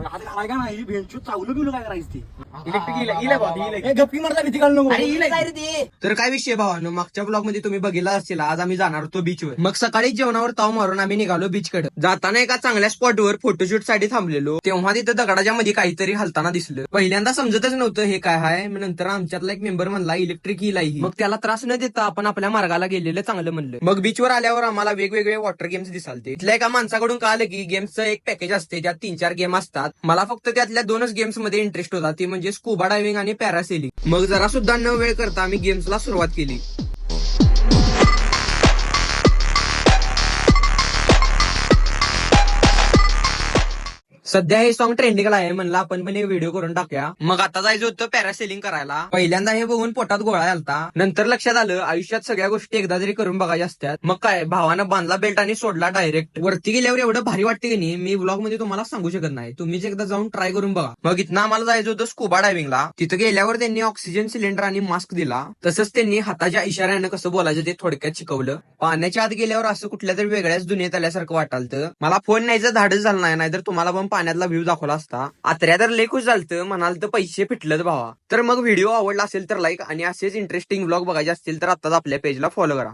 हात घालाय का नाही भेंचू चावलं बिवलं काय करायचं ते इलेक्ट्रिक गप्पी मारता भीती घालू नको तर काय विषय भावानो, मागच्या ब्लॉग मध्ये तुम्ही बघितला असेल, आज आम्ही जाणार होतो बीचवर. मग सकाळी जेवणावर ताव मारून आम्ही निघालो बीचकडे. जाताना एका चांगल्या स्पॉटवर फोटोशूट साठी थांबलेलो. तेव्हा तिथं दगडाच्या मध्ये काहीतरी हलताना दिसलं. पहिल्यांदा समजतच नव्हतं हे काय आहे. नंतर आमच्यातला एक मेंबर म्हणला इलेक्ट्रिक हिल आहे. मग त्याला त्रास न देता आपण आपल्या मार्गाला गेलेलं चांगलं म्हणलं. मग बीचवर आल्यावर आम्हाला वेगवेगळे वॉटर गेम्स दिसालते. इथल्या एका माणसाकडून कळालं की गेम्सचं एक पॅकेज असते, ज्यात 3-4 गेम असतात. मला फक्त त्यातल्या 2च गेम्स मध्ये इंटरेस्ट होता, ती म्हणजे स्कुबा डायव्हिंग आणि पॅरासेलिंग. मग जरा सुद्धा न वेळ करता आम्ही गेम्सला सुरुवात केली. सध्या हे सॉन्ग ट्रेंडिंगला आहे, म्हणलं आपण पण एक व्हिडिओ करून टाकूया. मग आता जायचं होतं पॅरासेलिंग करायला. पहिल्यांदा हे बघून पोटात गोळा आलता. नंतर लक्षात आलं आयुष्यात सगळ्या गोष्टी एकदा तरी करून बघायच्या असतात. मग काय, भावानं बांधला बेल्ट आणि सोडला डायरेक्ट. वरती गेल्यावर एवढं भारी वाटते की नाही, मी व्लॉग मध्ये तुम्हाला सांगू शकत नाही. तुम्हीच एकदा जाऊन ट्राय करून बघा. मग इथनं आम्हाला जायचं होतं स्कुबा डायव्हिंगला. तिथं गेल्यावर त्यांनी ऑक्सिजन सिलेंडर आणि मास्क दिला. तसंच त्यांनी हाताच्या इशाऱ्यानं कसं बोलायचं ते थोडक्यात शिकवलं. पाण्याच्या आत गेल्यावर असं कुठल्या तरी वेगळ्याच दुनियेत आल्यासारखं वाटालतं. मला फोन न्यायचं धाडच झालं नाही, नाहीतर तुम्हाला पण पाण्यातला व्ह्यू दाखवला असता. आत्र्या तर लय खुश झालतं, म्हणाल तर पैसे फिटलत भावा. तर मग व्हिडिओ आवडला असेल तर लाईक, आणि असेच इंटरेस्टिंग व्लॉग बघायचे असतील तर आताच आपल्या पेजला फॉलो करा.